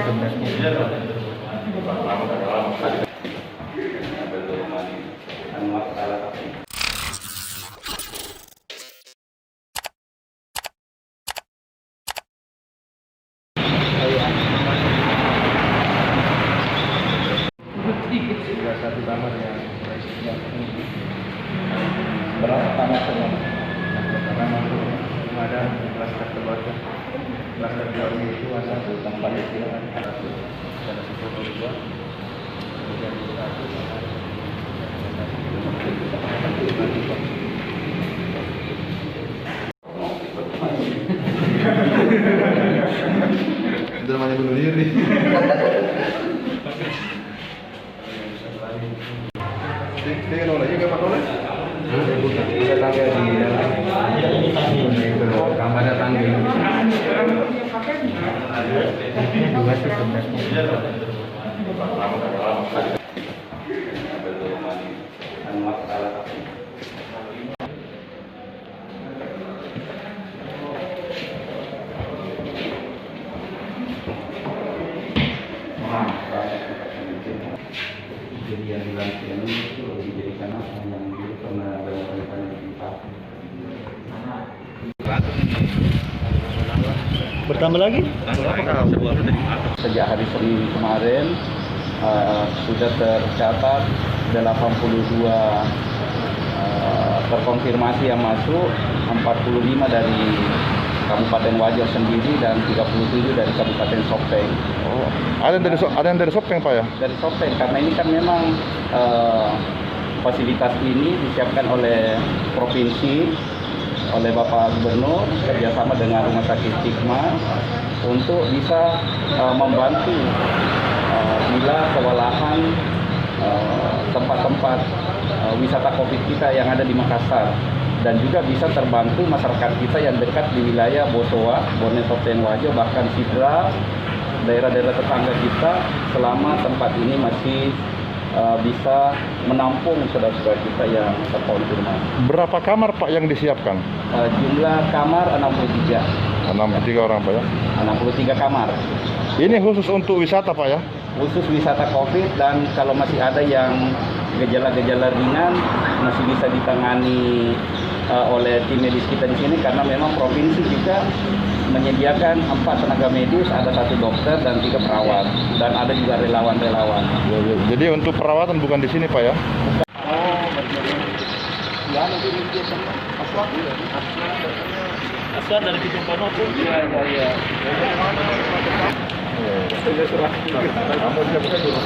Satu kamar yang berapa kamar semua? Karena masuk ada klaster terbatas, klaster baru itu ada satu tempat istirahat, ada satu dua, kemudian satu itu namanya bunuh diri. Dia nolak juga Pak Nolak? Ada tangga di dalam. Kamarnya tangga. Dua sih sebenarnya. Jadi yang dilantik ini dijadikan apa yang dulu pernah berlakukan Bertambah lagi? Sejak hari Senin kemarin sudah tercatat 82 terkonfirmasi yang masuk, 45 dari Kabupaten Wajo sendiri dan 37 dari Kabupaten Sopeng. Oh, ada yang dari Sopeng Pak ya? Dari Sopeng, karena ini kan memang fasilitas ini disiapkan oleh provinsi, oleh Bapak Gubernur kerjasama dengan Rumah Sakit Sigma untuk bisa membantu bila kewalahan tempat-tempat wisata COVID kita yang ada di Makassar, dan juga bisa terbantu masyarakat kita yang dekat di wilayah Bosowa, Bonetopen, Wajo, bahkan Sidra, daerah-daerah tetangga kita, selama tempat ini masih bisa menampung saudara-saudara kita yang terkonfirmasi. Berapa kamar Pak yang disiapkan? Jumlah kamar 63. 63 orang Pak ya? 63 kamar. Ini khusus untuk wisata Pak ya? Khusus wisata COVID, dan kalau masih ada yang gejala-gejala ringan masih bisa ditangani oleh tim medis kita di sini, karena memang provinsi juga menyediakan 4 tenaga medis, ada 1 dokter dan 3 perawat, dan ada juga relawan-relawan. Jadi untuk perawatan bukan di sini Pak ya? Oh, betul. Ya, nanti dia sama Asal dari Kijang Panopo. Iya. Kamu bisa bukan dulu.